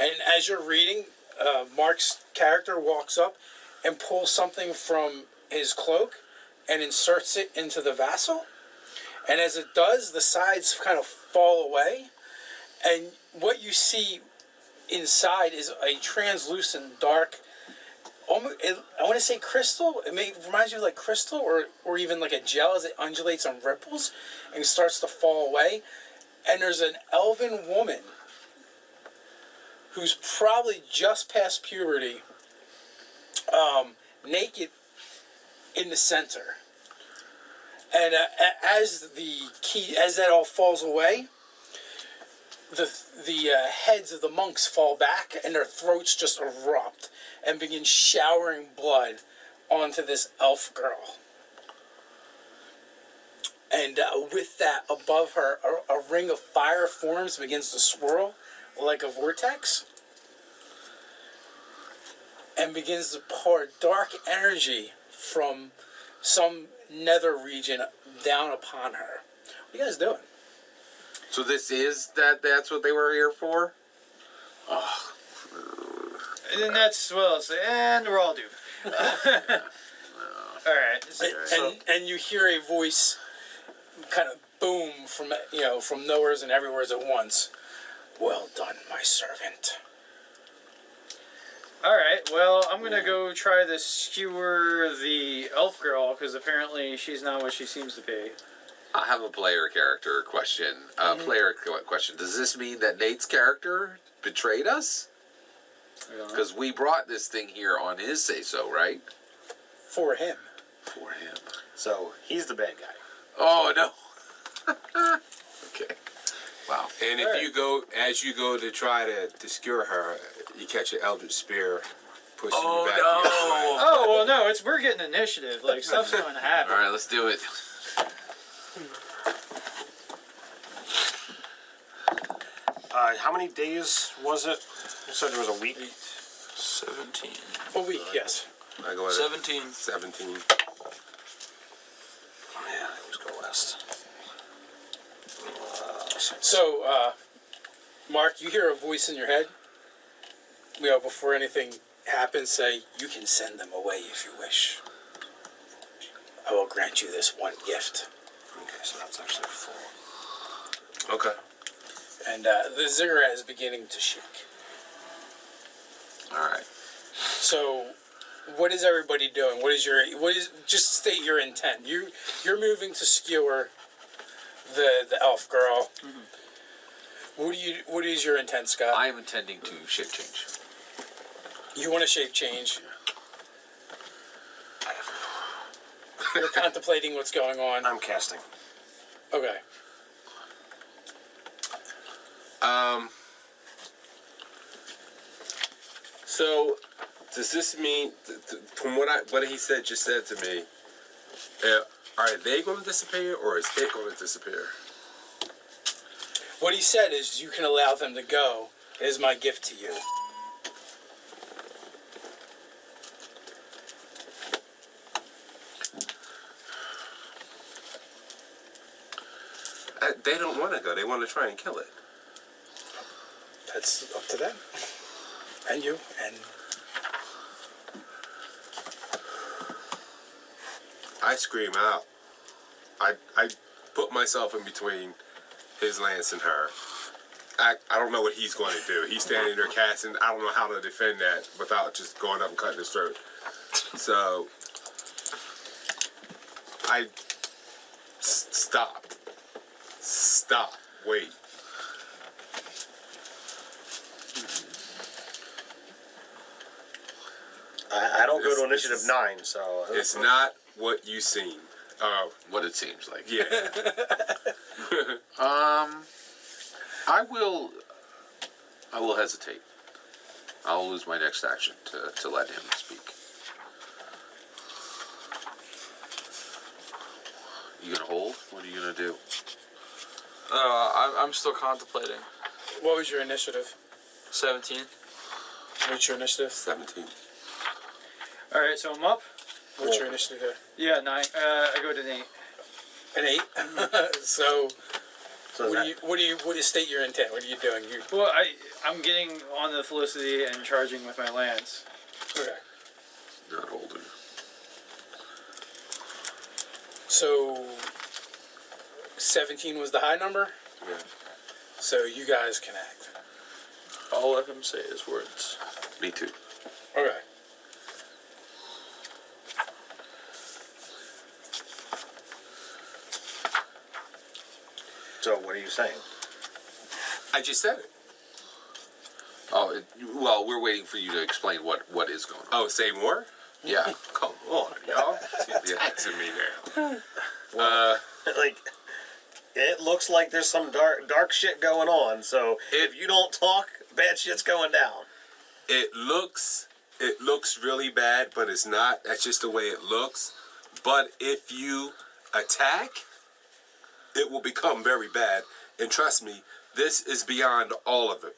And as you're reading, Mark's character walks up and pulls something from his cloak and inserts it into the vassal. And as it does, the sides kind of fall away. And what you see inside is a translucent, dark, almost, I want to say crystal. It reminds you of like crystal or even like a gel as it undulates and ripples and starts to fall away. And there's an elven woman who's probably just past puberty, naked in the center. And as that all falls away, the heads of the monks fall back and their throats just erupt and begin showering blood onto this elf girl. And with that, above her, a ring of fire forms, begins to swirl like a vortex, and begins to pour dark energy from some nether region down upon her. What are you guys doing? So this is that's what they were here for? Oh. And then that's what I'll say, and we're all doomed. Alright. And you hear a voice kind of boom from nowheres and everywheres at once. Well done, my servant. Alright, well, I'm gonna go try to skewer the elf girl, because apparently she's not what she seems to be. I have a player character question. Player question. Does this mean that Nate's character betrayed us? Because we brought this thing here on his say-so, right? For him. For him. So, he's the bad guy. Oh, no. Okay. Wow. And if as you go to try to skewer her, you catch an eldritch spear pushing you back. Oh, well, no, we're getting initiative. Like, stuff's going to happen. All right, let's do it. How many days was it? You said there was a week? 17. A week, yes. I go at 17. 17. Oh, yeah, I always go last. So, Mark, you hear a voice in your head. Before anything happens, say, you can send them away if you wish. I will grant you this one gift. Okay, so that's actually full. Okay. And the ziggurat is beginning to shake. All right. So, what is everybody doing? Just state your intent. You're moving to skewer the elf girl. Mm-hmm. What is your intent, Scott? I am intending to shape change. You want to shape change. You're contemplating what's going on. I'm casting. Okay. So, does this mean, from what he just said to me, are they going to disappear or is it going to disappear? What he said is, you can allow them to go. It is my gift to you. They don't want to go. They want to try and kill it. That's up to them. And you. And I scream out. I put myself in between his lance and her. I don't know what he's going to do. He's standing there casting. I don't know how to defend that without just going up and cutting his throat. So I stop. Wait. I don't go to initiative 9, so... It's not what you seen. What it seems like. Yeah. I will hesitate. I'll lose my next action to let him speak. You gonna hold? What are you gonna do? I'm still contemplating. what was your initiative? 17. What's your initiative? 17. Alright, so I'm up. What's your initiative here? Yeah, 9. I go to 8. An 8. So So What do you state your intent? What are you doing? Well, I'm getting on the Felicity and charging with my lance. Okay. Not holding. So 17 was the high number. Yeah. So you guys can act. I'll let him say his words. Me too. Okay. So what are you saying? I just said it. Oh, well, we're waiting for you to explain what is going on. Oh, say more? Yeah. Come on, y'all. Yeah. Texting me now. Like, it looks like there's some dark shit going on. So if you don't talk, bad shit's going down. It looks really bad, but it's not. That's just the way it looks. But if you attack, it will become very bad. And trust me, this is beyond all of it.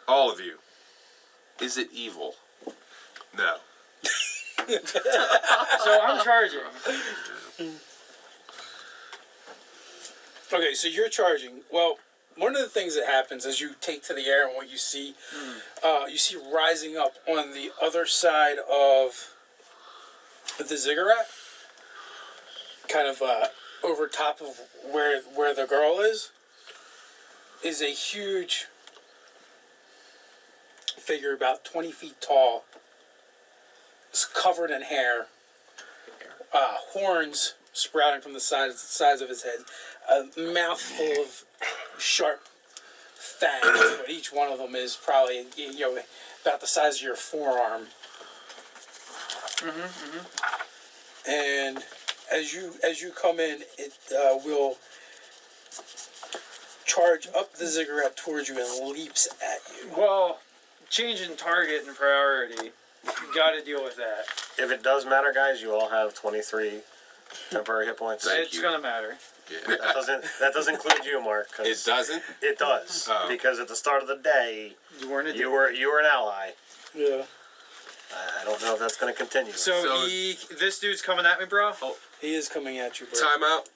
All of you. Is it evil? No. So I'm charging. Okay, so you're charging. Well, one of the things that happens as you take to the air and what you see rising up on the other side of the ziggurat, kind of over top of where the girl is a huge figure about 20 feet tall. It's covered in hair, horns sprouting from the sides of his head, a mouthful of sharp fangs, but each one of them is probably about the size of your forearm. And as you come in, it will charge up the ziggurat towards you and leaps at you. Well, changing target and priority. You got to deal with that. If it does matter, guys, you all have 23 temporary hit points. Thank It's you. gonna matter. Yeah. That doesn't include you, Mark. 'cause It doesn't? It does Oh. because at the start of the day, You weren't a you were an ally. Yeah. I don't know if that's going to continue. So this dude's coming at me, bro. He is coming at you, bro. Time out.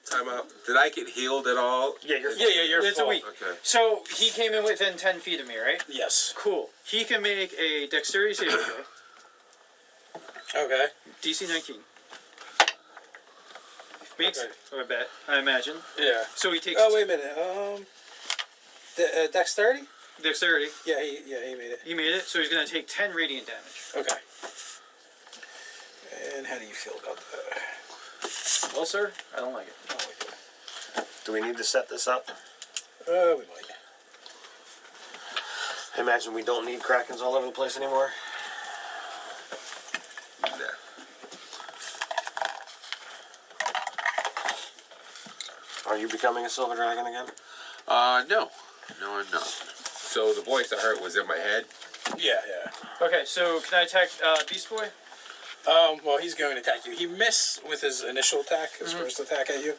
Did I get healed at all? yeah, you're You're It's a full. week. Okay. So he came in within 10 feet of me, right? Yes. Cool. He can make a dexterity saving throw. Okay. DC 19. Makes Okay. it, I bet. I imagine. Yeah. So he takes Oh, wait a minute. Dexterity? dexterity. Yeah, he made it. He made it, so he's going to take 10 radiant damage. Okay. And how do you feel about that? Well, sir, I don't like it. Oh, wait. Do we need to set this up? We might. Imagine we don't need Krakens all over the place anymore. Nah. Are you becoming a silver dragon again? No, I'm not. So the voice I heard was in my head. Yeah. Okay, so can I attack Beast Boy? Well, he's going to attack you. He missed with his initial attack, his first attack at you.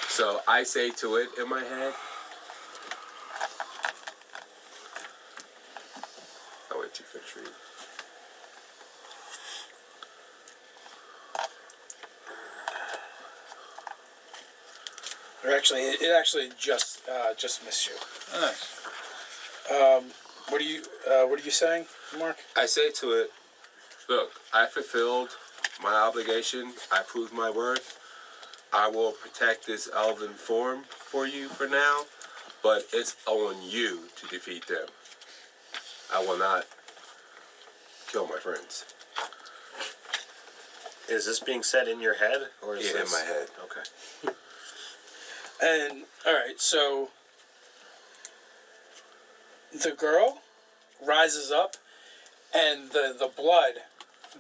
So I say to it in my head. I went too for a treat. Or actually, it actually just missed you. Oh, nice. What are you saying, Mark? I say to it, look, I fulfilled my obligation. I proved my worth. I will protect this elven form for you for now, but it's on you to defeat them. I will not kill my friends. Is this being said in your head, or is Yeah, in this my head. Okay. And all right, so the girl rises up, and the blood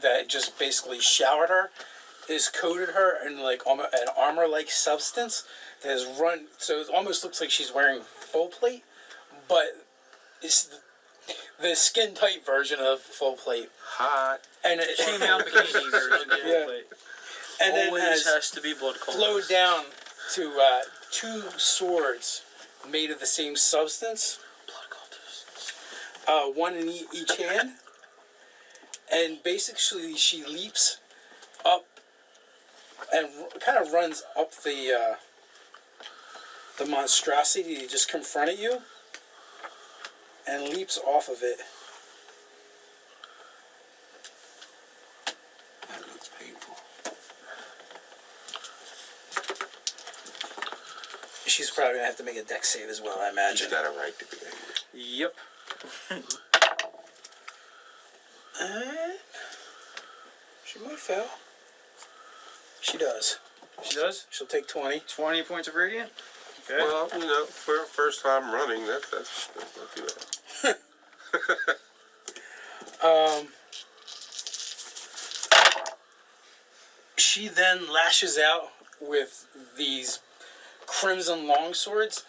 that just basically showered her is coated her in like an armor-like substance that has run. So it almost looks like she's wearing full plate, but it's the skin-tight version of full plate, Hot. and it Team out bikini version. Yeah. and then Always has has to be blood color. flowed down to two swords made of the same substance, one in each hand, and basically she leaps up and kind of runs up the the monstrosity just confronted you and leaps off of it. That looks painful. She's probably gonna have to make a dex save as well, I imagine. She's got a right to be angry. Yep. She might fail. She does. She does. She'll take 20. 20 points of radiant. Okay. Well, you know, for a first time running, that's not too bad. She then lashes out with these crimson longswords.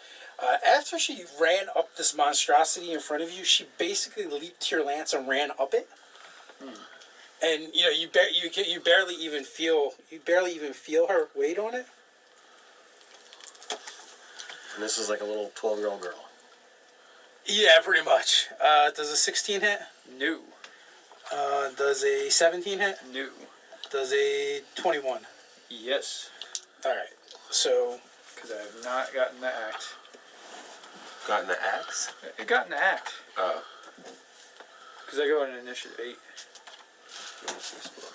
After she ran up this monstrosity in front of you, she basically leaped to your lance and ran up it. And you know you barely even feel her weight on it. And this is like a little 12-year-old girl. Yeah, pretty much. Does a 16 hit? No. Does a 17 hit? No. Does a 21? Yes. All right. So Because I have not gotten the act. Got an axe? It got an act. Oh. Because I go on initiative 8. What's this book?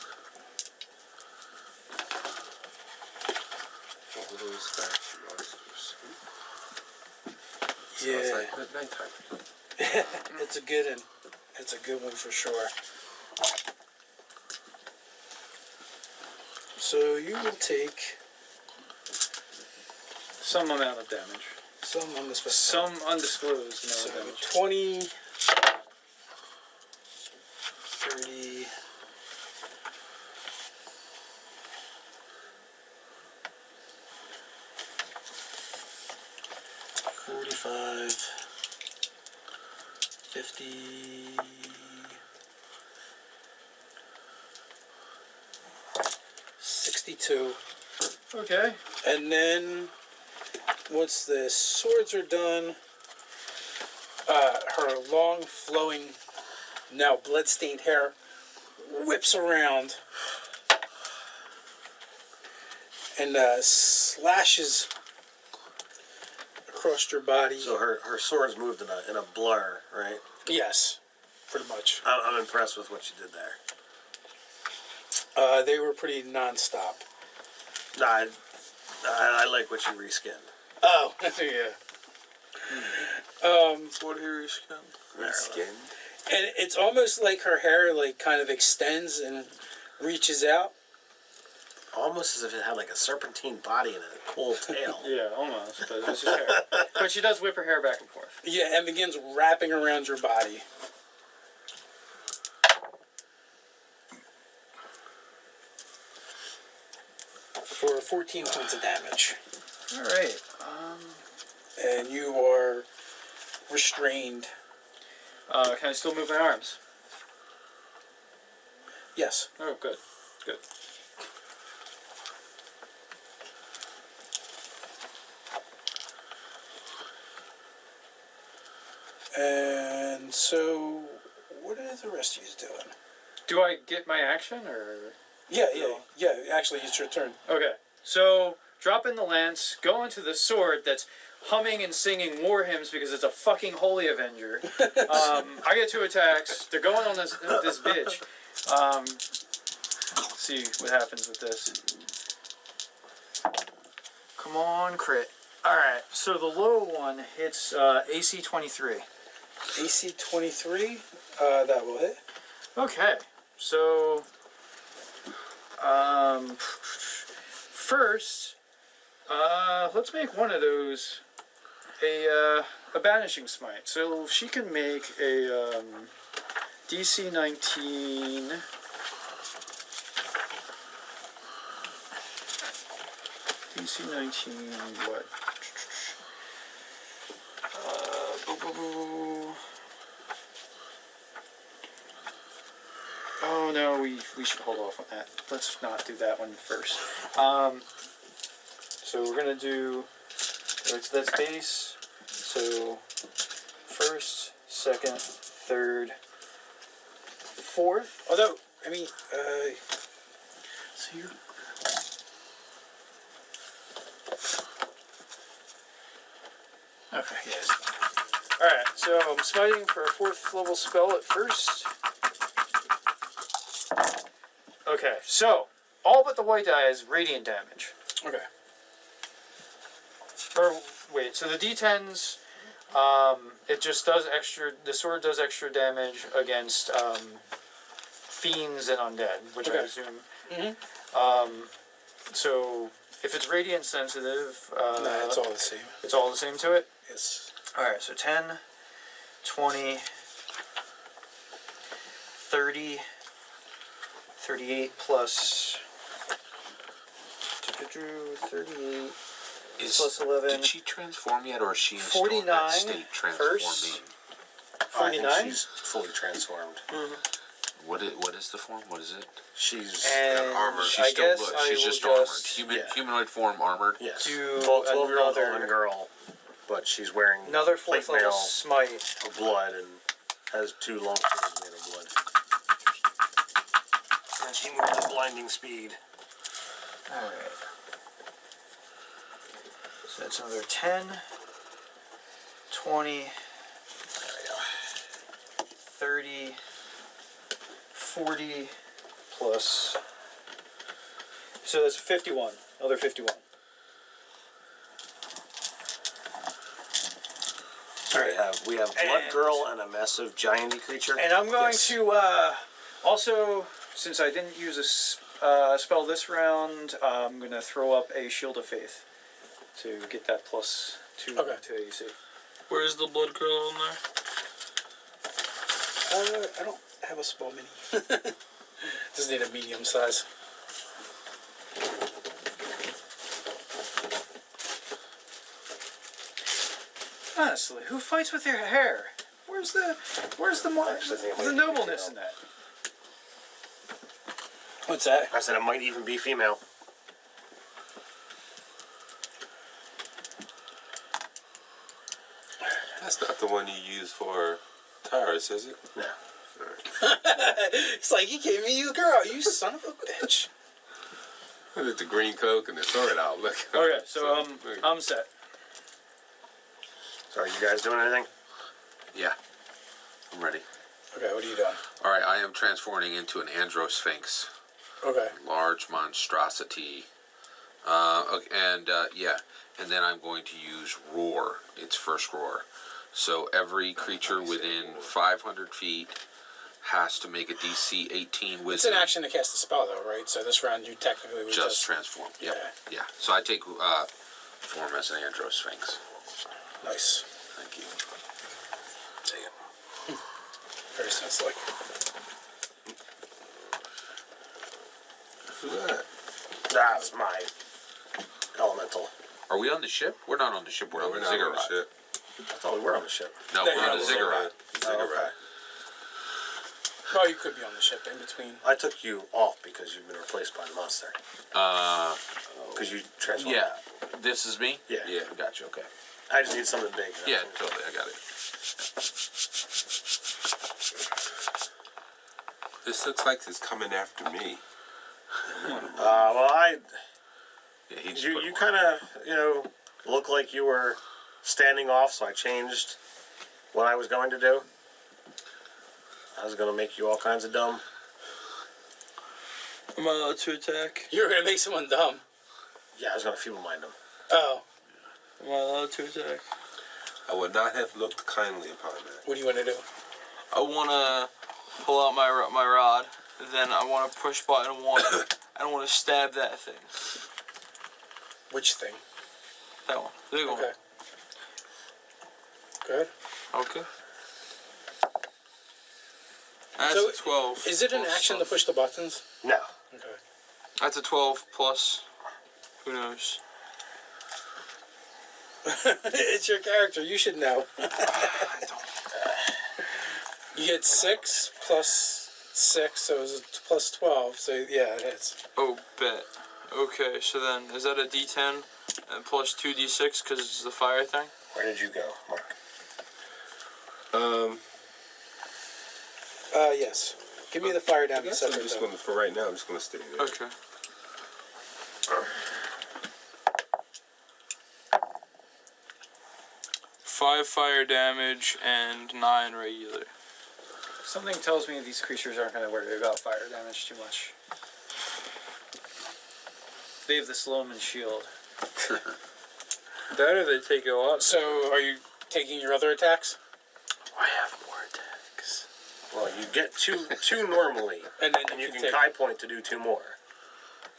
All those facts monsters. yeah, Sounds like good nighttime. it's a good one. It's a good one for sure. So you will take Some amount of damage. some on this. Some undisclosed So amount of damage. 20, 30, 45, 50, 62. Okay. And then, once the swords are done, her long, flowing, now blood-stained hair whips around and slashes across your body. So her sword's moved in a blur, right? Yes, pretty much. I'm impressed with what she did there. They were pretty non-stop. No, I like what she reskinned. Oh, yeah. What here is skin? Skin? And it's almost like her hair like kind of extends and reaches out. Almost as if it had like a serpentine body and a cool tail. Yeah, almost. But it's just hair. But she does whip her hair back and forth. Yeah, and begins wrapping around your body. For 14 points of damage. All right. And you are restrained. Can I still move my arms? Yes. Oh, good. Good. And so, what are the rest of you doing? Do I get my action or? Yeah. Actually, it's your turn. Okay. So drop in the lance, go into the sword that's humming and singing war hymns because it's a fucking holy avenger. I get 2 attacks. They're going on this bitch. Let's see what happens with this. Come on, crit. All right. So the low one hits AC 23. AC 23. That will hit. Okay. So first, let's make one of those a banishing smite. So she can make a DC 19. DC 19. What? Oh no, we should hold off on that. Let's not do that one first. So we're gonna do that's base. So first, second, third, fourth. Although, I mean, so you're. Okay, yes. Alright, so I'm smiting for a 4th level spell at first. Okay, so all but the white die is radiant damage. Okay. Or wait, so the D10s, it just does extra. The sword does extra damage against fiends and undead, which I assume. So if it's radiant sensitive, Nah, it's all the same. it's all the same to it. Yes. All right, so 10, 20, 30, 38 plus 38 plus 11. Did she transform yet, or is she in 49 still in that state transforming? first. I think 49? she's fully transformed. What is the form? What is it? She's And armored. She's I still guess look, I she's will just armored. just Humanoid form armored. yes, do 12-year-old another- Elven girl, but she's wearing another plate 4th level mail smite. of blood and has 2 long swords made of blood. And she moves at blinding speed. Alright. So that's another 10, 20, 30, 40 plus. So that's 51. Another 51. We have Blood Girl and a massive gianty creature. And I'm going Yes. to also, since I didn't use a spell this round, I'm going to throw up a Shield of Faith to get that plus 2 Okay. to AC. Where's the blood girl on there? I don't have a spell mini. Just need a medium size. Honestly, who fights with their hair? Where's the actually think it might the be nobleness female. in that? What's that? I said it might even be female. That's not the one you use for Tyrus, is it? No. It's like, he gave me you, girl. You son of a bitch. Look at the green coke and the sword out. Look. Okay, so look. I'm set. So are you guys doing anything? Yeah, I'm ready. Okay, what are you doing? All right, I am transforming into an androsphinx, Okay. large monstrosity. Okay, and and then I'm going to use roar. Its first roar. So every creature within 500 feet has to make a DC 18 wisdom. It's an action to cast a spell, though, right? So this round you technically would Just transform. Yep. Yeah. So I take form as an androsphinx. Nice. Thank you. Very sense-like. Who's that? That's my elemental. Are we on the ship? We're not on the ship. We're on We're the not on the ziggurat. ship. I thought we were on the ship. No, No, we're yeah, on the we're ziggurat. Okay. Well, you could be on the ship in between. I took you off because you've been replaced by the monster. Because you transformed. Yeah. This is me? Yeah. Yeah, gotcha. Okay. I just need something big. Yeah, totally. I got it. This looks like it's coming after me. Well, Yeah, he just you put you one. kind of look like you were standing off, so I changed what I was going to do. I was going to make you all kinds of dumb. Am I allowed to attack? You were going to make someone dumb. Yeah, I was going to feeble mind them. Oh. Am I allowed to attack? I would not have looked kindly upon that. What do you want to do? I want to pull out my rod. Then I want to push button 1. I don't want to stab that thing. Which thing? That one. The big one. Okay. Good. Okay. That's So, a 12. Is it an plus action to stuff. push the buttons? No. Okay. That's a 12 plus. Who knows? It's your character. You should know. You get 6 plus 6, so it's plus 12. So yeah, it hits. Oh, bet. Okay, so then is that a D10 and plus 2D6 because it's the fire thing? Where did you go, Mark? Yes. Give me the fire I down to guess I'm separate. just though. going to, for right now, I'm just going to stay there. Okay. 5 fire damage and 9 regular. Something tells me these creatures aren't going to worry about fire damage too much. They have the Sloman shield. That or they take a lot. So, are you taking your other attacks? I have more attacks. Well, you get two normally, And then and you can take... Kai point to do 2 more.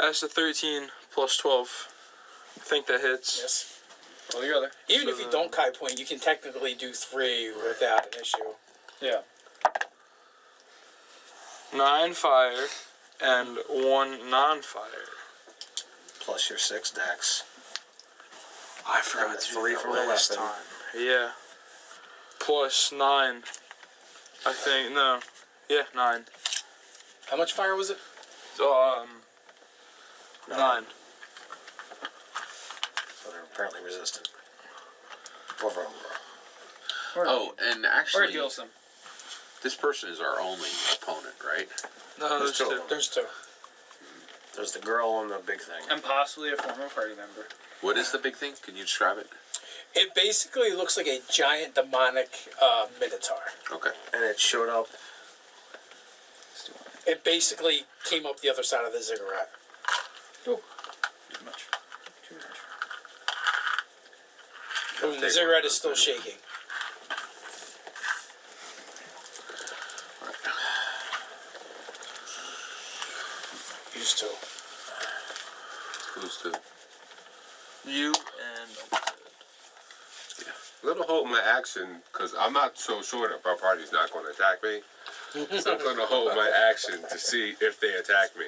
That's a 13 plus 12. I think that hits. Yes. Roll your other. Even So if you then- don't Kai point, you can technically do 3 without an issue. Yeah. 9 fire and 1 non-fire. Plus your 6 dex. I forgot And to 3 do that from the last weapon. time. Yeah. Plus 9. I think, no. Yeah, 9. How much fire was it? So, 9. So they're apparently resistant. Or vulnerable. Oh, and Or actually, it heals them. this person is our only opponent, right? No, there's There's 2. two. There's 2. There's the girl and the big thing. And possibly a former party member. What is the big thing? Can you describe it? It basically looks like a giant demonic minotaur. Okay. And it showed up. It basically came up the other side of the ziggurat. Oh. Too much. Too much. And the ziggurat is still shaking. Use 2. Who's the? You and... I'm gonna hold my action because I'm not so sure that my party's not going to attack me. So I'm gonna hold my action to see if they attack me.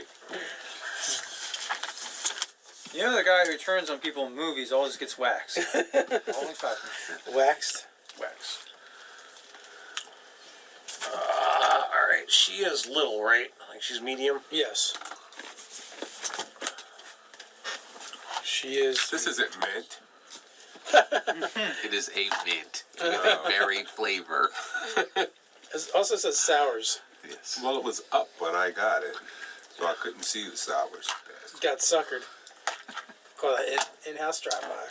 You know the guy who turns on people in movies always gets waxed. Only 5. Waxed. Waxed. Alright, she is little, right? Like she's medium. Yes. She is. This isn't mint. It is a mint. A berry flavor. It also says sours. Yes. Well, it was up when I got it, so I couldn't see the sours. Got suckered. Call that in-house drive-by.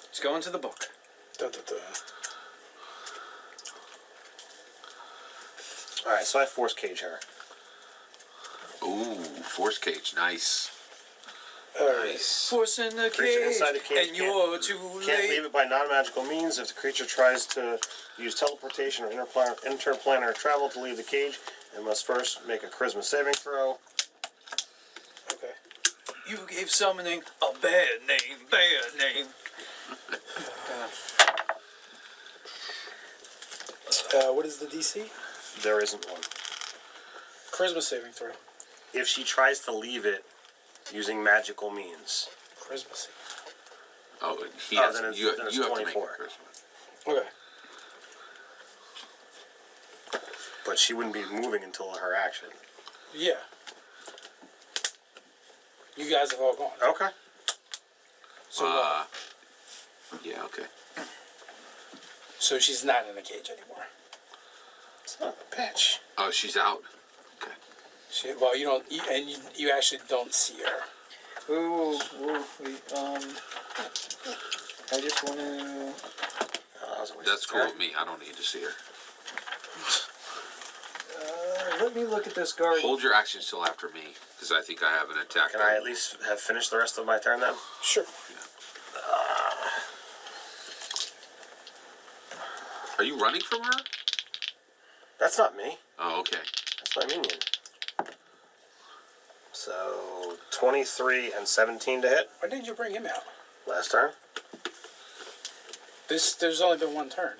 Let's go into the book. Dun, dun, dun. Alright, so I force cage her. Ooh, force cage, nice. Alright. Nice. Force in the Creature cage, inside the cage and can't- you're too Can't late. leave it by non-magical means. If the creature tries to use teleportation or interplanar travel to leave the cage, it must first make a charisma saving throw. Okay. You gave summoning a bad name, bad name. What is the DC? There isn't one. Charisma saving throw. If she tries to leave it using magical means. Charisma saving. Oh, he Oh, has. then it's- You then it's have to make a 24. charisma. Okay. But she wouldn't be moving until her action. Yeah. You guys have all gone. Okay. So, Yeah, okay. so she's not in the cage anymore. Son of a bitch. Oh, she's out. Okay. Well, you don't, you actually don't see her. Ooh, wait, I just want to... That was a waste That's of cool time. with me. I don't need to see her. let me look at this guard. Hold your action still after me, because I think I have an attack. Can I at least have finished the rest of my turn then? Sure. Are you running from her? That's not me. Oh, okay. That's my minion. So, 23 and 17 to hit Why didn't you bring him out? last turn. There's only been one turn.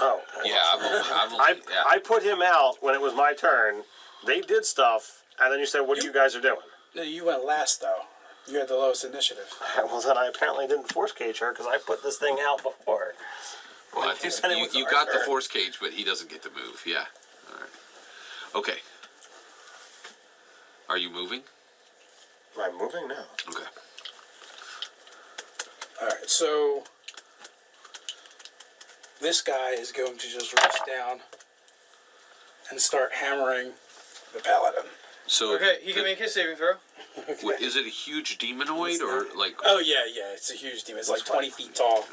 Oh. Yeah, I'm only, yeah. I put him out when it was my turn. They did stuff, and then you said, what you guys are doing? No, you went last though. You had the lowest initiative. Well, then I apparently didn't force cage her because I put this thing out before. Well, You said it was you our got the turn. force cage, but he doesn't get to move. Yeah. All right. Okay. Are you moving? Am I moving now? Okay. Alright, so this guy is going to just reach down and start hammering the Paladin. So Okay, he can make his saving throw. Wait, is it a huge demonoid or like Oh yeah, it's a huge demon. It's like 20 feet tall.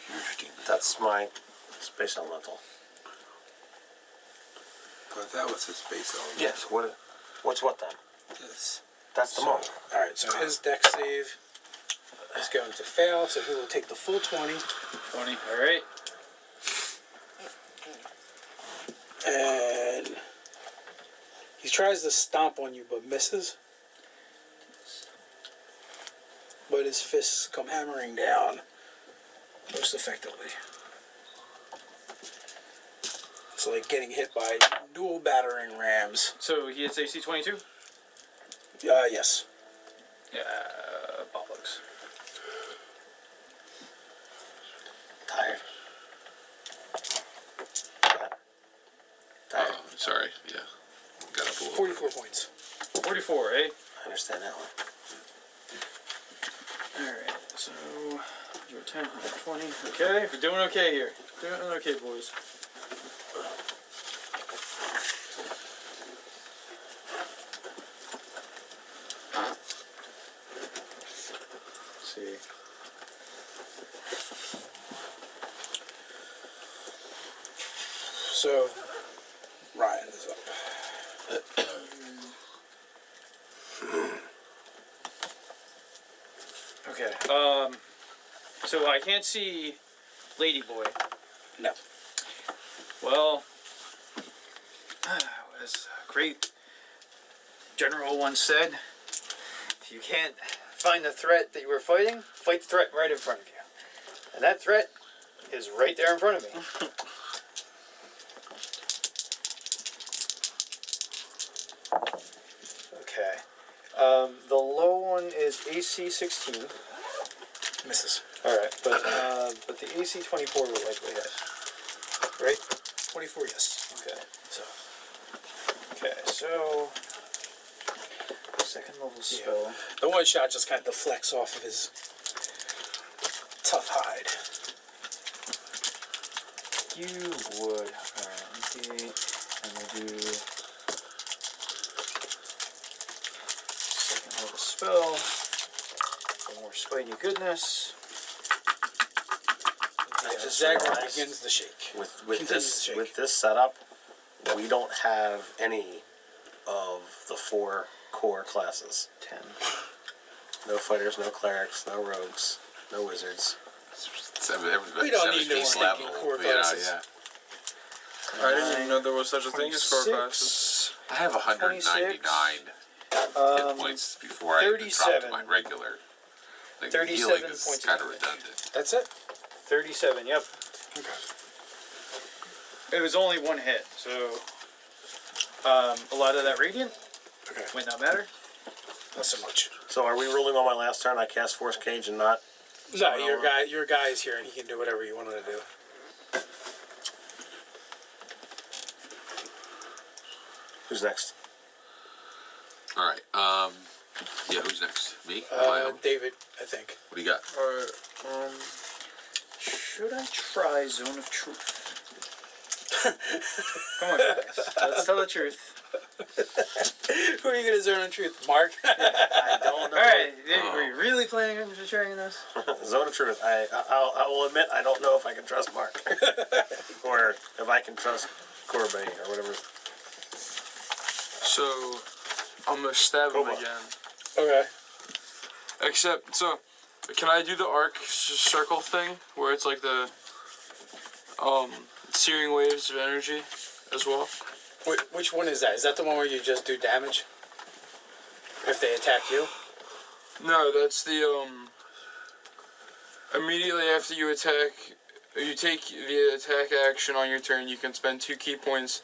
huge demon? That's my space elemental. But that was his space element. Yes. What's what then? Yes. That's the monk. All right, so his dex save is going to fail, so he will take the full 20. 20. All right. And he tries to stomp on you, but misses. But his fists come hammering down most effectively. It's like getting hit by dual battering rams. So he hits AC 22. Yes. Yeah, bollocks. Tired. Tired. Oh, sorry. Yeah, got up a little. 44 points. 44, eh? I understand that one. Alright, so you're 10, 20. Okay, we're doing okay here. Doing okay, boys. Let's see. So, Ryan is up. Okay, so I can't see Ladyboy. No. Well, as a great general once said, if you can't find the threat that you were fighting, fight the threat right in front of you. And that threat is right there in front of me. Okay. The low one is AC 16. Misses. Alright, but the AC 24 will likely hit. Right? 24, yes. Okay. So second level spell. The one shot just kind of deflects off of his tough hide. You would. Alright, D8, and we'll do second level spell. For more spidey goodness. Yeah, just Zagor realized begins to shake. With this setup, we don't have any of the 4 core classes. 10. No fighters, no clerics, no rogues, no wizards. We don't need no piece stinking level, core you know, classes. yeah. I didn't even know there was such a thing as core 26. classes. I have 199 hit points before I even dropped to my 37. regular. Like, 37 healing is points of kind of damage. redundant. That's it? 37, yep. Okay. It was only one hit, so a lot of that radiant Okay. might not matter. Not so much. So are we ruling on my last turn? I cast Force Cage and not. No, your guy is here and he can do whatever you want him to do. Who's next? All right. Yeah. Who's next? Me? My own? David, I think. What do you got? Alright, Should I try Zone of Truth? Come on, guys. Let's tell the truth. Who are you going to zone on truth? Mark? I don't know. Alright, are you really planning on trying this? Zone of Truth. I will admit I don't know if I can trust Mark. Or if I can trust Corbet or whatever. so I'm gonna stab him Cobalt. again. Okay. Except, so, can I do the arc circle thing where it's like the searing waves of energy as well? Which one is that? Is that the one where you just do damage? If they attack you? No, that's the immediately after you attack, you take the attack action on your turn. You can spend 2 key points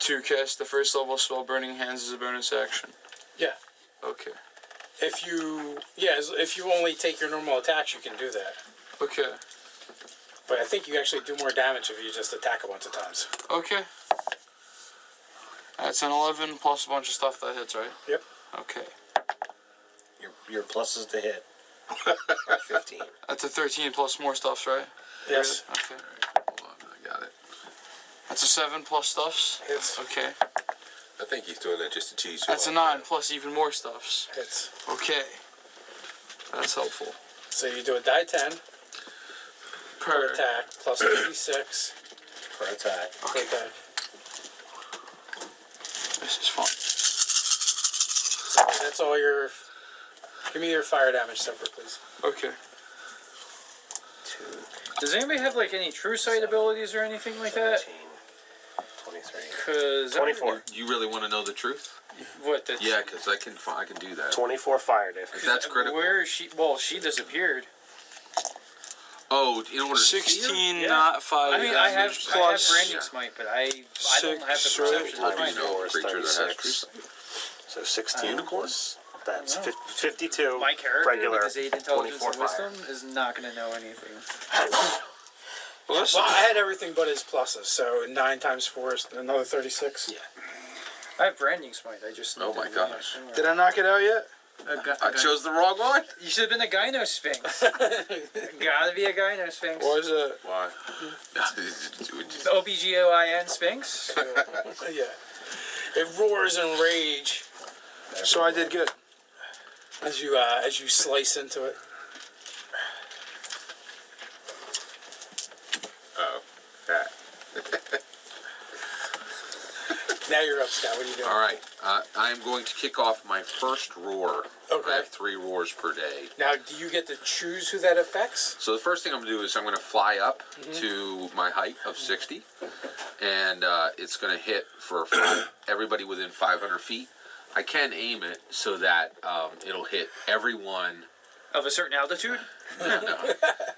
to cast the first level spell Burning Hands as a bonus action. Yeah. Okay. If you only take your normal attacks, you can do that. Okay. But I think you actually do more damage if you just attack a bunch of times. Okay. That's an 11 plus a bunch of stuff that hits, right? Yep. Okay. Your pluses to hit are 15. That's a 13 plus more stuffs, right? Yes. Okay. Hold on. I got it. That's a 7 plus stuffs. Hits. Okay. I think he's doing that just to cheese you. That's a off. 9 plus even more stuffs. Hits. Okay. That's helpful. So you do a die 10 per attack plus 36 Per attack. per attack. This is fun. That's all your. Give me your fire damage separate, please. Okay. Does anybody have like any true sight abilities or anything like that? 23. Cause 24. You really want to know the truth? What? That's, Yeah, because I can do that. 24 fire damage. If that's critical. Where is she? Well, she disappeared. Oh, in order to see her? 16, Yeah. not 5. I mean, I have plus branding smite, but I don't have the 6, perception How to do you find know it. a creature that has 36. true sight? So 16 plus. That's 52. My character regular. with his 8 intelligence 24 and fire. wisdom is not going to know anything. Well, I had everything but his pluses, so 9 times 4 is another 36. Yeah. I have branding smite. I just. Oh my gosh. Did I knock it out yet? I chose the wrong one. You should have been a Gyno Sphinx. Gotta be a Gyno Sphinx. What is it? Why? OBGOIN Sphinx. Yeah. It roars in rage. So I did good. As you slice into it. Oh, that. Now you're up, Scott. What are you doing? All right. I am going to kick off my first roar. Okay. I have 3 roars per day. Now, do you get to choose who that affects? So the first thing I'm going to do is I'm going to fly up to my height of 60, and it's going to hit for everybody within 500 feet. I can aim it so that it'll hit everyone. Of a certain altitude? No,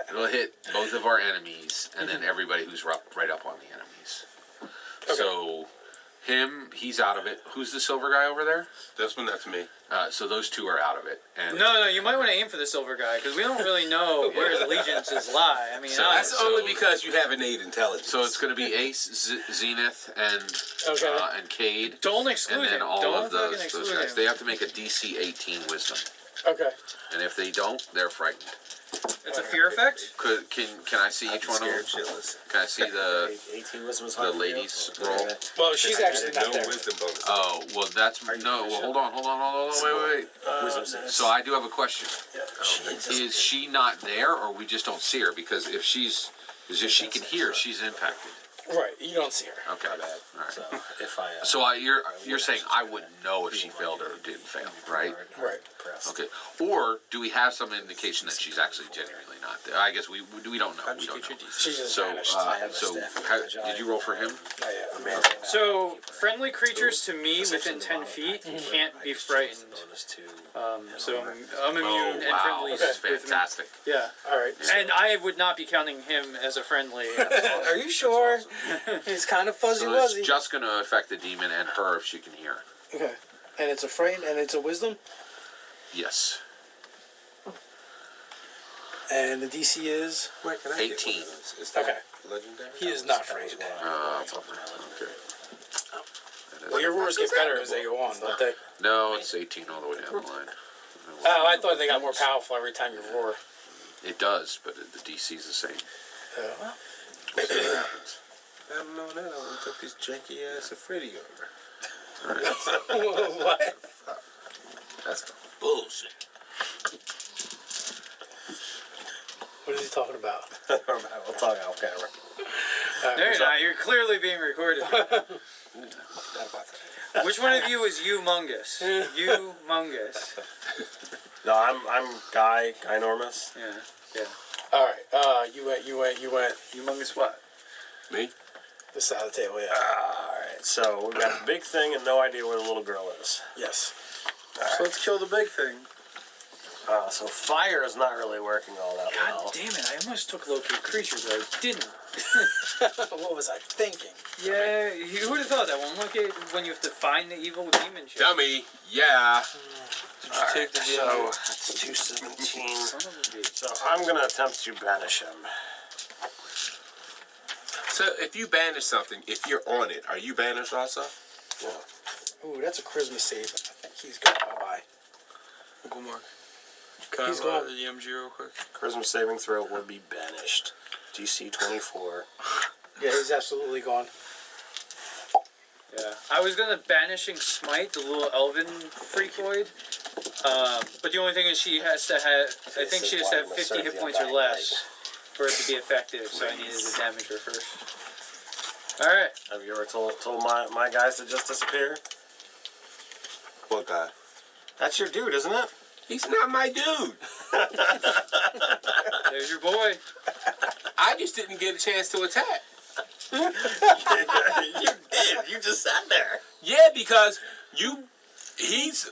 it'll hit both of our enemies, and then everybody who's right up on the enemies. Okay. So he's out of it. Who's the silver guy over there? That's me. So those 2 are out of it. And No, you might want to aim for the silver guy, because we don't really know where his allegiances lie. I mean, So I- That's only because you have innate intelligence. So it's going to be Ace, Zenith, and Cade. don't exclude And then him. all Don't of fucking those exclude guys. him. They have to make a DC 18 Wisdom, Okay. and if they don't, they're frightened. It's a fear effect? Can I see each one of them? Can I see the 18 wisdom is the hard for you? ladies roll? Well, she's actually not no there. wisdom bonus. Oh well, that's no. Well, hold on. Wait. Wisdom 6. So I do have a question. Is she not there, or we just don't see her? Because if she can hear, she's impacted. Right. You don't see her. Okay. All right. So if I. So you're saying I wouldn't know if she failed or didn't fail, right? Right. Okay. Or do we have some indication that she's actually genuinely not there? I guess we don't know. We don't know. She just So vanished. did you roll for him? Not yet. So, friendly creatures to me within 10 feet can't be frightened. So I'm immune Oh and wow, friendly. this is with me. fantastic. Yeah. All right. And I would not be counting him as a friendly. Are you sure? He's kind of fuzzy So it's wuzzy. just going to affect the demon and her if she can hear. Okay. And it's a fright and it's a wisdom. Yes. And the DC is. Wait, can I 18. get one of those? Is that Okay. legendary? He is not frightened. Okay. Well, your roars get better as they go on, don't they? No, it's 18 all the way down the line. Oh, I thought they got more powerful every time you roar. It does, but the DC is the same. I don't know that. I took his janky ass a Freddy over. What? That's bullshit. What is he talking about? We'll talk off camera. No, you're not. You're clearly being recorded. Which one of you is humongous? Humongous. No, I'm Guy Enormous. Yeah. All right. You went. Humongous what? Me? This side of the table, yeah. Alright, so we've got the big thing and no idea where the little girl is. Yes. So let's kill the big thing. So fire is not really working all that God well. damn it! I almost took locate creature, but I didn't. What was I thinking? Yeah, who would have thought that one? Locate when you have to find the evil demon shit. Dummy. Yeah. Did you take the So DM? that's 217. Son of a bitch. So I'm gonna attempt to banish him. So if you banish something, if you're on it, are you banished also? Ooh, that's a charisma save. I think he's going bye-bye. Uncle Mark. Can He's I gone. the DMG real quick? Charisma saving throw will be banished. DC 24. Yeah, he's absolutely gone. Yeah, Yeah. I was gonna Banishing Smite, the little elven freakoid. But the only thing is she has to have, I think she has to have 50 hit points or less for it to be effective, so I needed to damage her first. Alright. Have you ever told my guys to just disappear? What guy? That's your dude, isn't it? He's not my dude. There's your boy. I just didn't get a chance to attack. You did. You just sat there. Yeah, because he's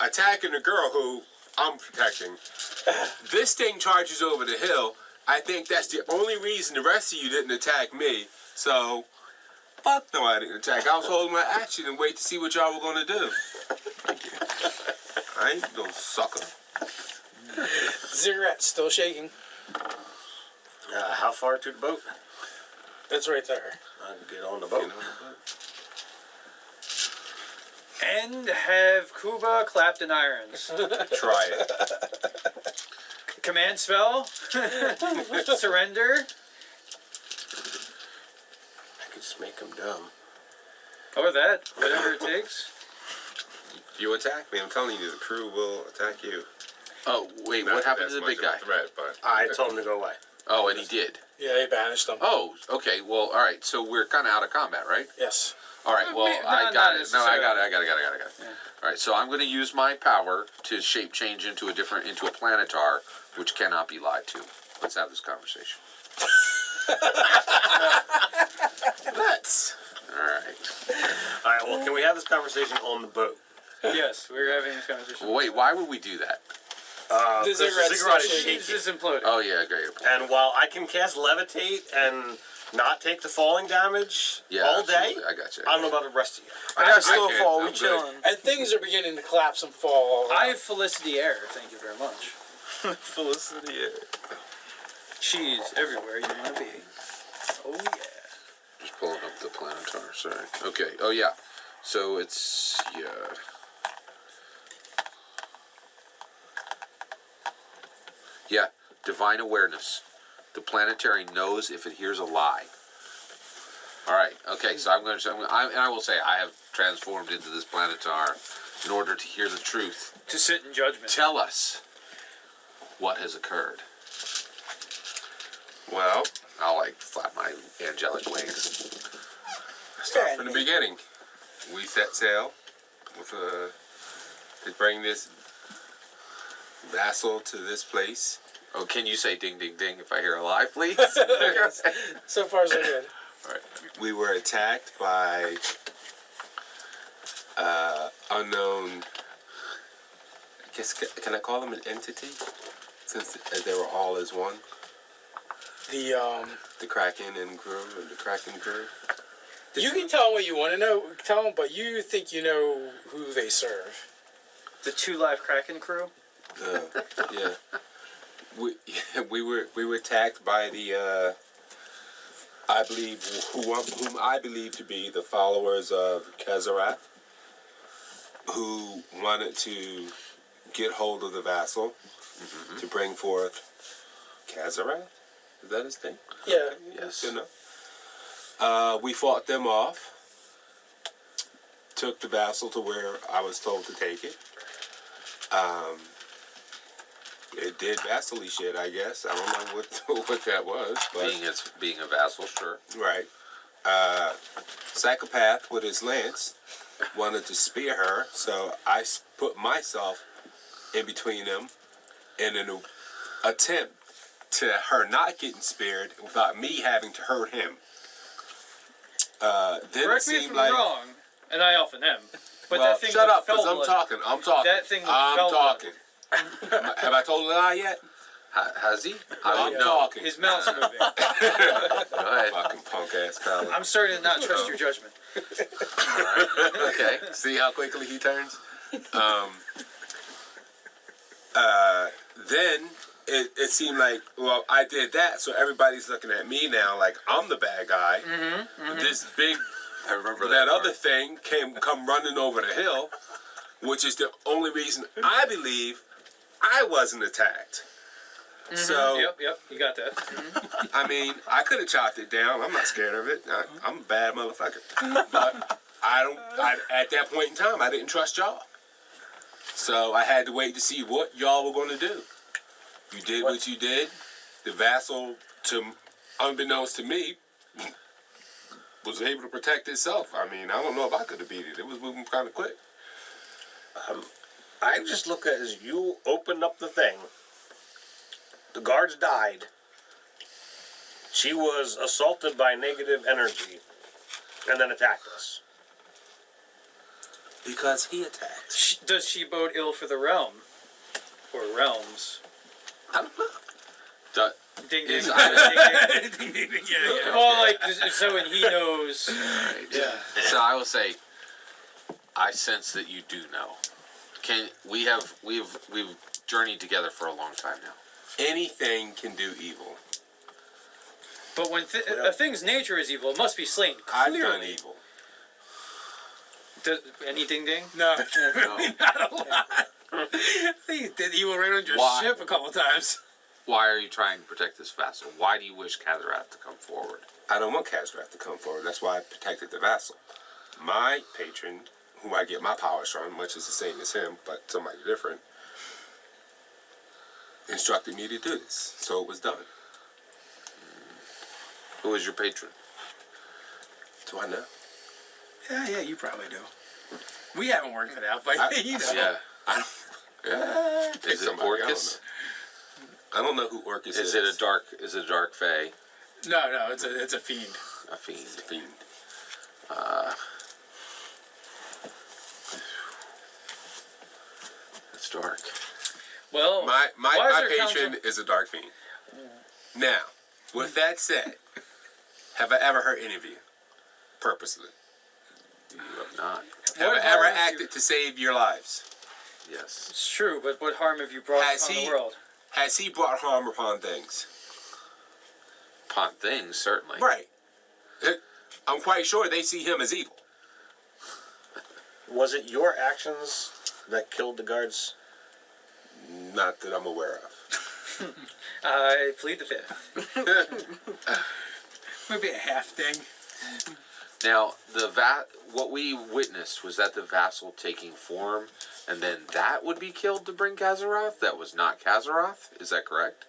attacking the girl who I'm protecting. This thing charges over the hill. I think that's the only reason the rest of you didn't attack me. So, fuck no, I didn't attack. I was holding my action and wait to see what y'all were gonna do. I ain't no sucker. Ziggurat still shaking. How far to the boat? It's right there. I can get on the boat. And have Kuba clapped in irons. Try it. Command spell. Surrender. I could just make him dumb. Or that. Whatever it takes. You attack me. I'm telling you, the crew will attack you. Oh, wait, Not what that happened to that's the big much of guy? a threat, but I told him to go away. Oh, and he did. Yeah, they banished them. Oh, okay. Well, all right. So we're kind of out of combat, right? Yes. All right. Well, I not got it. No, I necessarily. got it. Yeah. All right. So I'm going to use my power to shape change into a planetar, which cannot be lied to. Let's have this conversation. let's. All right. All right. Well, can we have this conversation on the boat? Yes, we're having this conversation. Well, wait. Why would we do that? The Ziggurat Ziggurat still is shaking. It's just imploding. Oh yeah, great. And while I can cast Levitate and not take the falling damage Yeah, all day, absolutely. I got you. I don't know about the rest of you. I got I slow can't. fall. I'm We good. chilling. And things are beginning to collapse and fall all around. I have Felicity Air, thank you very much. Felicity. She's everywhere you want to be. Oh yeah. Just pulling up the planetar. Sorry. Okay. Oh yeah. So it's Yeah, divine awareness. The planetary knows if it hears a lie. All right. Okay. So I'm going to. I will say I have transformed into this planetar in order to hear the truth. To sit in judgment. Tell us what has occurred. Well, I'll like flap my angelic wings. start from the beginning. We set sail with to bring this vassal to this place. Oh, can you say ding ding ding if I hear a lie, please? So far, so good. All right. We were attacked by unknown. I guess can I call them an entity? Since they were all as one. The Kraken and crew, the Kraken crew. You can tell them what you want to know. Tell them, but you think you know who they serve. The 2 Live Kraken crew. Yeah. We were attacked by the I believe whom I believe to be the followers of Kezarath, who wanted to get hold of the vassal to bring forth Kezarath. Is that his thing? Yeah. Yes. Good enough. We fought them off. Took the vassal to where I was told to take it. It did vassally shit, I guess. I don't know what that was, but Being a vassal, sure. right. Psychopath with his lance wanted to spear her, so I put myself in between them in an attempt to her not getting speared without me having to hurt him. Then Correct it me if seemed I'm like, wrong, and I often am. But well, that thing shut with up, because I'm Fellblood- talking. I'm talking. That thing with I'm Fellblood. talking. Have I told a lie yet? Has he? I'm No. talking. His mouth's moving. Go ahead. Fucking punk ass Paladin. I'm starting to not trust your judgment. All right. Okay. See how quickly he turns? Then it seemed like, well, I did that, so everybody's looking at me now like I'm the bad guy. This big, I remember that part. other thing come running over the hill, which is the only reason I believe I wasn't attacked. So, Yep, you got that. I mean, I could have chopped it down. I'm not scared of it. I'm a bad motherfucker. But At that point in time, I didn't trust y'all. So I had to wait to see what y'all were going to do. You did what you did. The vassal, unbeknownst to me, was able to protect itself. I mean, I don't know if I could have beat it. It was moving kind of quick. I just look at it as you opened up the thing. The guards died. She was assaulted by negative energy and then attacked us. Because he attacked. Does she bode ill for the realm? Or realms? I don't know. Ding ding. Is- Ding, ding. Well, like, so when he knows. Yeah. So I will say, I sense that you do know. We've journeyed together for a long time now. Anything can do evil. But when a thing's nature is evil, it must be slain. I've Clearly. done evil. Any ding ding? No, No. not a lot. He did evil right on your Why? ship a couple times. Why are you trying to protect this vassal? Why do you wish Katharath to come forward? I don't want Kazrath to come forward. That's why I protected the vassal. My patron, whom I get my powers from, much is the same as him, but somebody different, instructed me to do this. So it was done. Who is your patron? Do I know? Yeah, you probably do. We haven't worked it out, but you know. Yeah. I don't. Yeah, pick Is it somebody, Orcus? I don't know who Orcus is. Is it a dark fae? No, it's a fiend. A fiend. Fiend. It's dark. Well, My Wiser patron Counsel- is a dark fiend. Now, with that said, have I ever hurt any of you? Purposely. You have not. Have What I ever harm have acted to save your lives? Yes. It's true, but what harm have you brought Has upon he- the world? Has he brought harm upon things? Upon things, certainly. Right. I'm quite sure they see him as evil. Was it your actions that killed the guards? Not that I'm aware of. I plead the fifth. Maybe a half thing. Now, what we witnessed was that the vassal taking form, and then that would be killed to bring Kazaroth. That was not Kazaroth. Is that correct?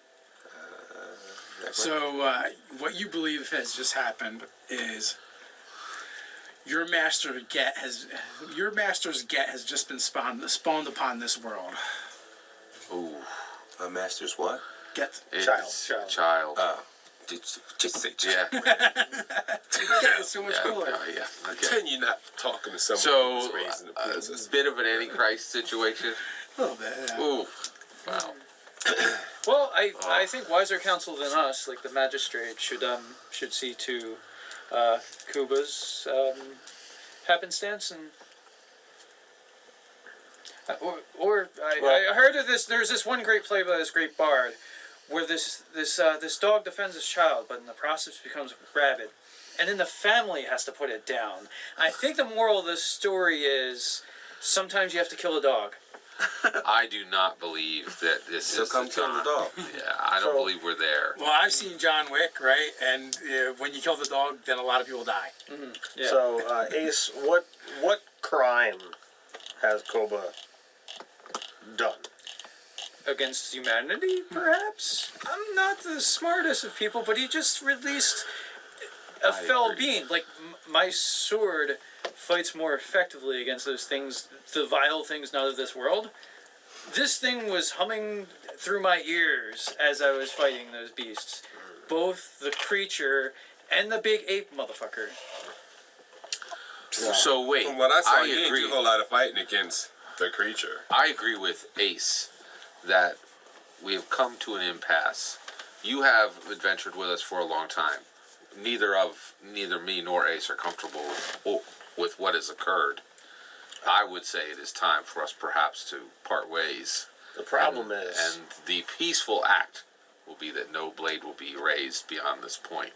So, what you believe has just happened is your master's get has just been spawned upon this world. Ooh. My master's what? Get It's Child. Child. Just say Yeah. it's so much Yeah. cooler. Yeah. Okay. Pretend you're not talking to someone So, who's raised in the a princess. bit of an Antichrist situation. A little bit. Yeah. Ooh. Wow. Well, I think wiser counsel than us, like the magistrate, should see to Kuba's happenstance and. I heard of this. There's this one great play by this great bard, where this dog defends his child, but in the process becomes rabid, and then the family has to put it down. I think the moral of this story is sometimes you have to kill a dog. I do not believe that this So is come the kill time. the dog. Yeah, I don't believe we're there. Well, I've seen John Wick, right? And when you kill the dog, then a lot of people die. Yeah. So, Ace, what crime has Koba done? Against humanity, perhaps? I'm not the smartest of people, but he just released a I fell agree. being. Like, my sword fights more effectively against those things, the vile things not of this world. This thing was humming through my ears as I was fighting those beasts. Both the creature and the big ape motherfucker. So wait, From what I saw, I you didn't agree. do a whole lot of fighting against the creature. I agree with Ace that we have come to an impasse. You have adventured with us for a long time. Neither me nor Ace are comfortable with what has occurred. I would say it is time for us perhaps to part ways. The problem is, And the peaceful act will be that no blade will be raised beyond this point.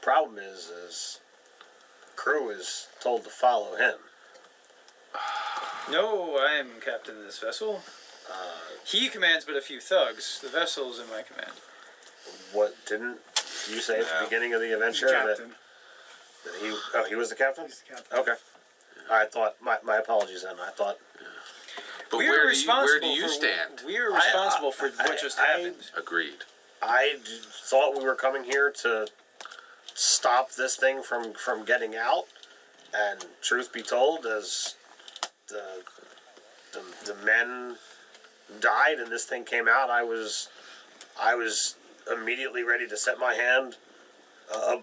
the crew is told to follow him. No, I am captain of this vessel. He commands but a few thugs. The vessel is in my command. What didn't you say at Yeah. the beginning of the He's adventure the captain. that he was the captain? He's the captain. Okay. I thought my apologies, then. I thought But We are where do responsible you for, stand? We are responsible for what just happened. Agreed. thought we were coming here to stop this thing from getting out. And truth be told, as the men died and this thing came out, I was immediately ready to set my hand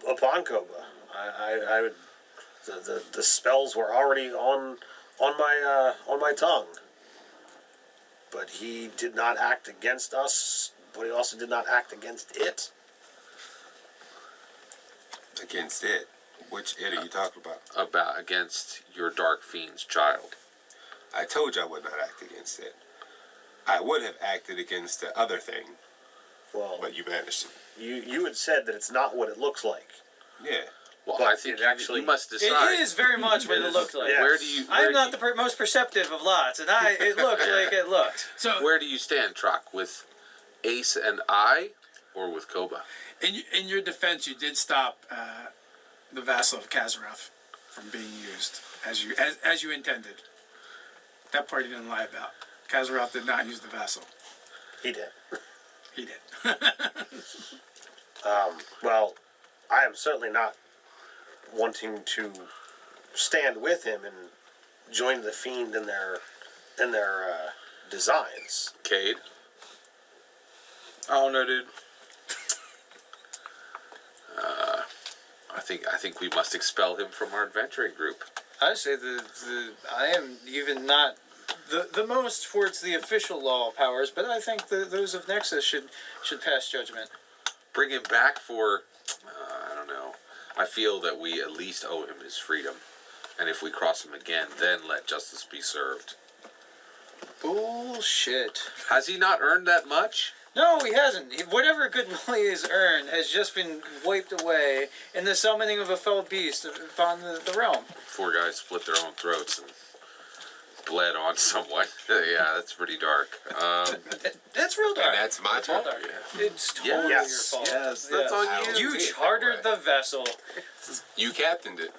upon Koba. I would, the spells were already on my tongue. But he did not act against us, but he also did not act against it. Against it. Which it are you talking about? Against your dark fiend's child. I told you I would not act against it. I would have acted against the other thing, Well, but you banished it. you had said that it's not what it looks like. Yeah. Well, But I think it actually- you must decide. It is very much what it looked like. Yeah. Where do you? I'm where not do the most perceptive of lots, and it looked like it looked. So, Where do you stand, Trock? With Ace and I, or with Koba? in your defense, you did stop the vassal of Kazaroth from being used as you intended. That part you didn't lie about. Kazaroth did not use the vassal. He did. He did. Well, I am certainly not wanting to stand with him and join the fiend in their designs. Cade? I don't know, dude. I think we must expel him from our adventuring group. I say I am even not the most towards the official law powers, but I think those of Nexus should pass judgment. Bring him back for, I don't know. I feel that we at least owe him his freedom. And if we cross him again, then let justice be served. Bullshit. Has he not earned that much? No, he hasn't. Whatever goodwill he has earned has just been wiped away in the summoning of a fell beast upon the realm. 4 guys split their own throats and bled on someone. Yeah, that's pretty dark. That's real dark. And that's my real fault. dark. Yeah. It's totally Yes. your fault. Yes, that's on you. You chartered the vessel. You captained it.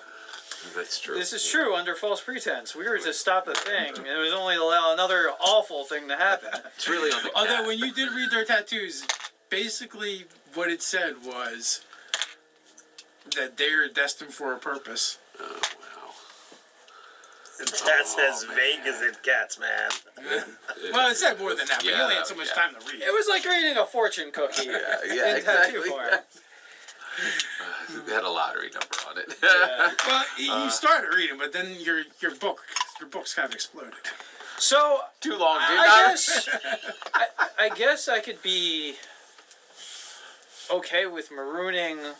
That's true. This is true under false pretense. We were to stop a thing, and it was only to allow another awful thing to happen. It's really on the cat. Although when you did read their tattoos, basically what it said was that they are destined for a purpose. Oh, wow. That's as vague as it gets, man. Well, it said more than that, but you Yeah, only had so much time to read. It was like reading a fortune cookie Yeah, in tattoo exactly. form. It had a lottery number on it. Yeah. Well, you started reading, but then your book's kind of exploded. So Too long, didn't I guess I guess I could be okay with marooning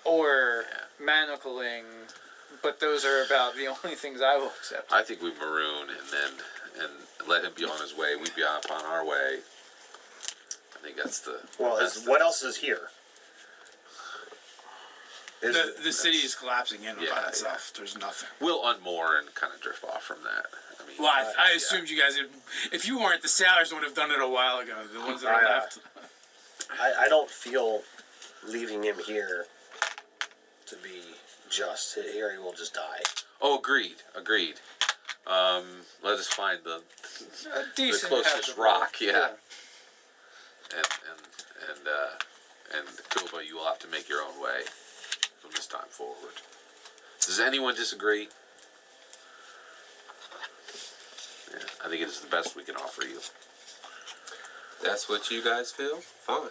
or manacling, but those are about the only things I will accept. I think we maroon and let him be on his way. We be on our way. I think that's the Well, best what thing. else is here? The city is collapsing in Yeah, by itself. There's nothing. We'll unmoor and kind of drift off from that. I mean, Well, I assumed you guys, if you weren't, the sailors would have done it a while ago. The ones that are left. I don't feel leaving him here to be just. Here he will just die. Oh, agreed. Let us find the Decent closest habitable. rock. Yeah. And Koba, you will have to make your own way from this time forward. Does anyone disagree? Yeah, I think it is the best we can offer you. That's what you guys feel? Fine.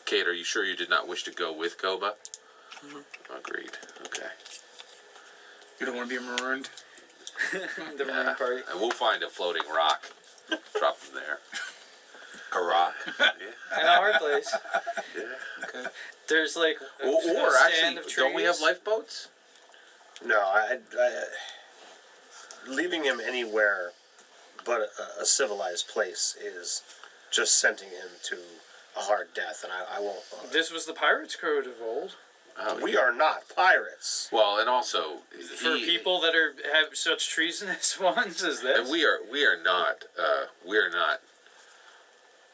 Kate, are you sure you did not wish to go with Koba? Agreed. Okay. You don't want to be marooned? The marine party. And we'll find a floating rock. Drop them there. A rock. In a hard place. Okay. There's like a Or stand actually, of don't we have trees. lifeboats? No, leaving him anywhere but a civilized place is just sending him to a hard death, and I won't. This was the pirates' code of old. Oh, We are not pirates. Well, and also For people that have such treasonous ones as this. and we are not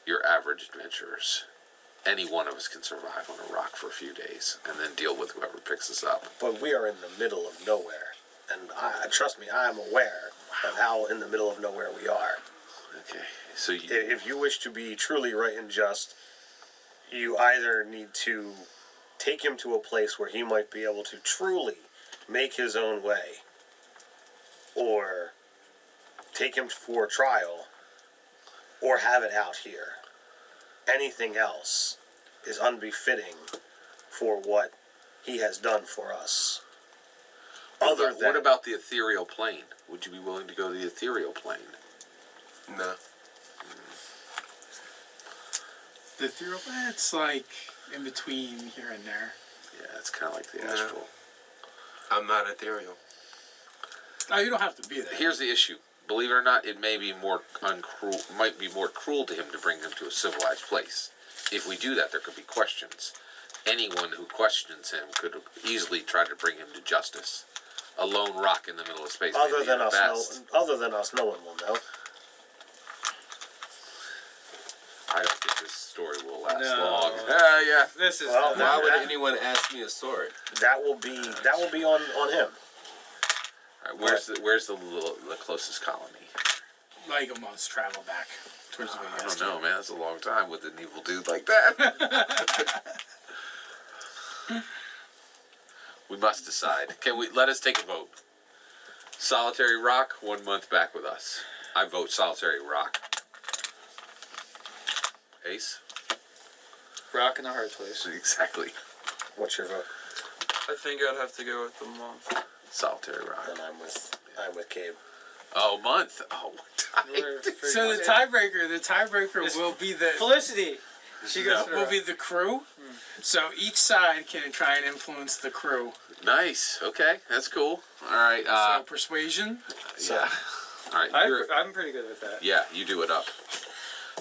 your average adventurers. Any one of us can survive on a rock for a few days and then deal with whoever picks us up. But we are in the middle of nowhere, and trust me, I am aware of how in the middle of nowhere we are. Okay. So you, If you wish to be truly right and just, you either need to take him to a place where he might be able to truly make his own way, or take him for trial, or have it out here. Anything else is unbefitting for what he has done for us. what about the ethereal plane? Would you be willing to go to the ethereal plane? No. The ethereal, it's like in between here and there. Yeah, it's kind of like the No. astral. I'm not ethereal. Oh, you don't have to be there. Here's the issue. Believe it or not, it may be more might be more cruel to him to bring him to a civilized place. If we do that, there could be questions. Anyone who questions him could easily try to bring him to justice. A lone rock in the middle of space. may Other be than the us, best. no one will know. I don't think this story will last No. long. Yeah. This is Well, Why would that- anyone ask me a story? That will be on him. All right, where's the closest colony? Like a month's travel back towards the I Vegas. don't know, man. That's a long time with an evil dude like that. We must decide. Can we let us take a vote? Solitary Rock, 1 month back with us. I vote Solitary Rock. Ace? rock in a hard place. Exactly. What's your vote? I think I'd have to go with the month. Solitary Rock. And I'm with Cabe. Oh, month. Oh, So the tiebreaker will be the Felicity. She goes will be the crew. So each side can try and influence the crew. nice. Okay, that's cool. All right. So persuasion. Yeah. All right. You're, I'm pretty good with that. yeah, you do it up.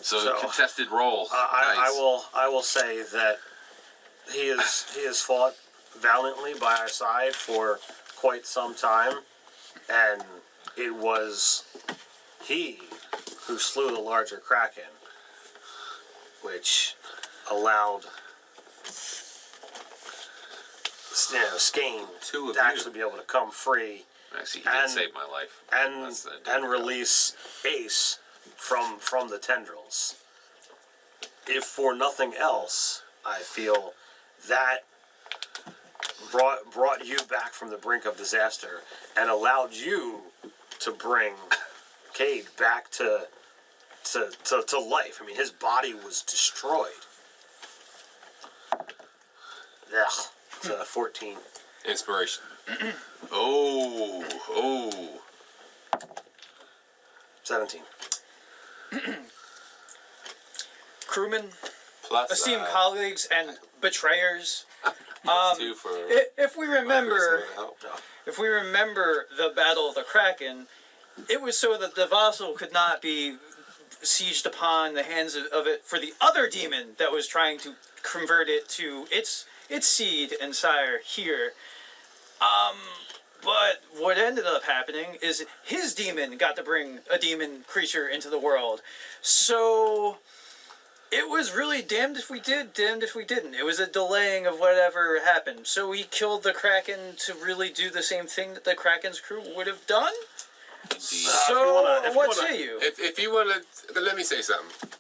So So, contested roll. I will say that he has fought valiantly by our side for quite some time, and it was he who slew the larger kraken, which allowed Skane Two of to you. actually be able to come free Actually, he did and- save my life. and That's the and difference. release Ace from the tendrils. If for nothing else, I feel that brought you back from the brink of disaster and allowed you to bring Cade back to life. I mean, his body was destroyed. Ugh. It's a 14. Inspiration. Oh. 17. Crewmen, Plus esteemed colleagues, and betrayers. 2 for. If we remember, help. if we remember the Battle of the Kraken, it was so that the vassal could not be sieged upon the hands of it for the other demon that was trying to convert it to its seed and sire here. But what ended up happening is his demon got to bring a demon creature into the world. So it was really damned if we did, damned if we didn't. It was a delaying of whatever happened. So he killed the Kraken to really do the same thing that the Kraken's crew would have done? So, if you what wanna- say you? If you want to, let me say something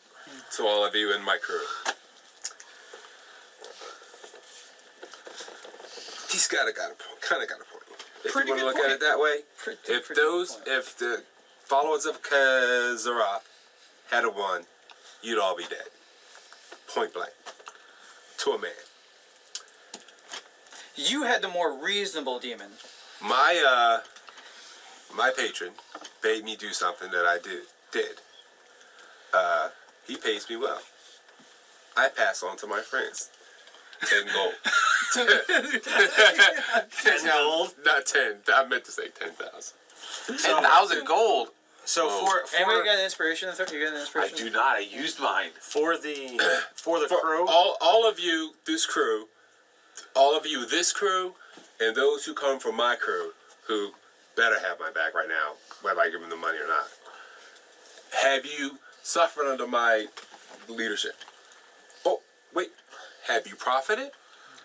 to all of you in my crew. He's kind of got a point. If Pretty you want to good look point. at it that way, Pretty if good point. if the followers of Kazara had won, you'd all be dead. Point blank. To a man. You had the more reasonable demon. My patron bade me do something that I did. He pays me well. I pass on to my friends. 10 gold. 10 gold? Not 10. I meant to say 10,000. 10,000 gold. So Anybody got an inspiration? You got an I inspiration? do not. I used mine. for the crew, All of you, this crew, this crew, and those who come from my crew, who better have my back right now, whether I give them the money or not. Have you suffered under my leadership? Oh, wait. Have you profited?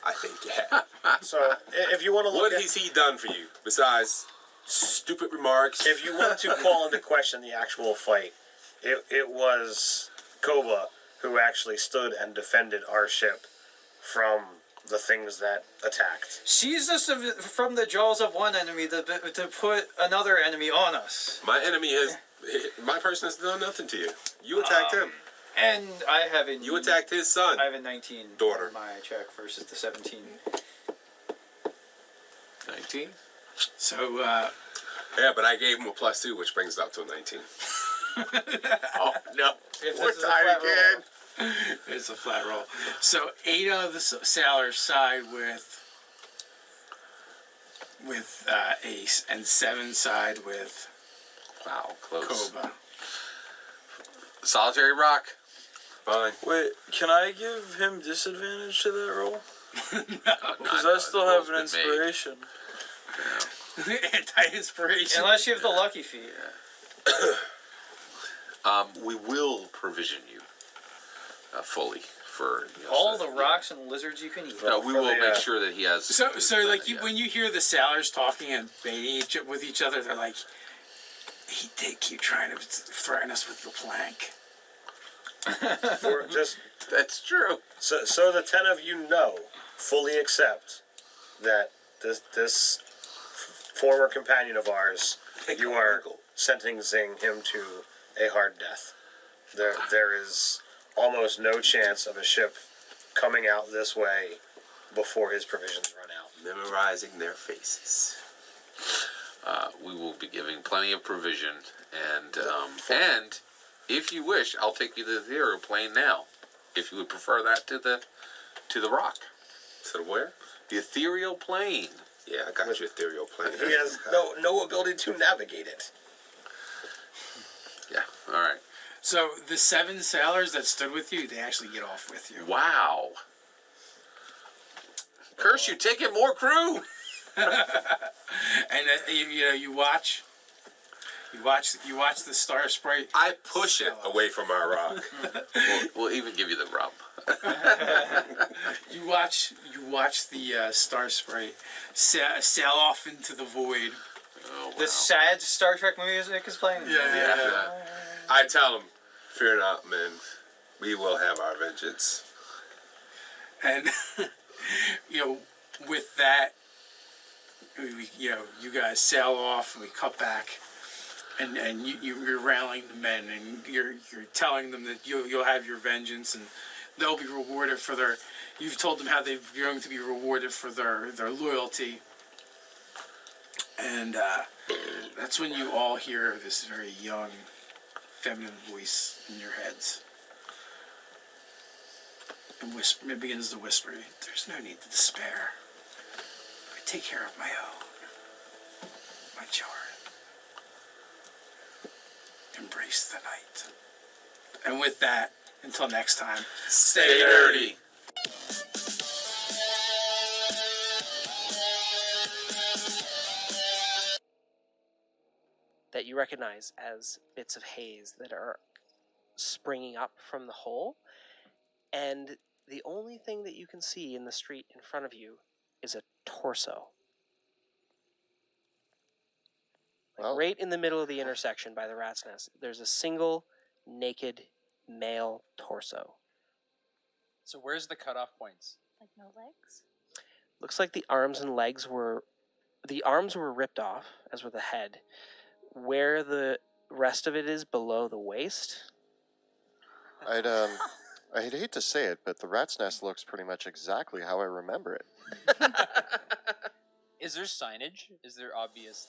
I think you have. so if you want to look What at has he done for you besides stupid remarks. If you want to call into question the actual fight, it was Koba who actually stood and defended our ship from the things that attacked. Seize us from the jaws of one enemy to put another enemy on us. My person has done nothing to you. You attacked him. And I have a... You attacked his son. I have a 19 Daughter. on my check versus the 17. 19. So, Yeah, but I gave him a +2, which brings it up to a 19. Oh no. If We're this is a tired flat roll. again. it's a flat roll. So 8 of the sailors side with Ace, and 7 side with Wow, close. Koba. Solitary rock. Fine. Wait, can I give him disadvantage to that roll? Because No, I still the have roll's an been inspiration. Anti-inspiration. Unless you have the lucky feat. We will provision you fully for All the rocks and lizards you can eat. No, we For will the, make sure that he has. So like when you hear the sailors talking and baiting with each other, they're like, he did keep trying to threaten us with the plank. For just That's true. so the 10 of you fully accept that this former companion of ours, you are sentencing him to a hard death. There is almost no chance of a ship coming out this way before his provisions run out. Memorizing their faces. We will be giving plenty of provision, and if you wish, I'll take you to the ethereal plane now. If you would prefer that to the rock, So where? the ethereal plane. Yeah, I got your ethereal plan. He has no ability to navigate it. Yeah. All right. So the 7 sailors that stood with you, they actually get off with you. Wow. Curse you! Taking more crew. And you watch the Star Sprite. I push it away from our rock. We'll even give you the rub. You watch the Star Sprite sail off into the void. Oh, wow. The sad Star Trek music is playing. Yeah. I tell them, fear not, men. We will have our vengeance. And with that, you guys sail off, and we cut back, and you're rallying the men, and you're telling them that you'll have your vengeance, and they'll be rewarded for their. You've told them how they're going to be rewarded for their loyalty, and that's when you all hear this very young, feminine voice in your heads. And it begins to whisper, "There's no need to despair. I take care of my own. My children. Embrace the night." And with that, until next time, Stay nerdy. That you recognize as bits of haze that are springing up from the hole, and the only thing that you can see in the street in front of you is a torso. Right in the middle of the intersection by the rat's nest, there's a single naked male torso. So where's the cutoff points? Like no legs? Looks like the arms were ripped off, as were the head. Where the rest of it is below the waist. I'd hate to say it, but the rat's nest looks pretty much exactly how I remember it. Is there signage? Is there obvious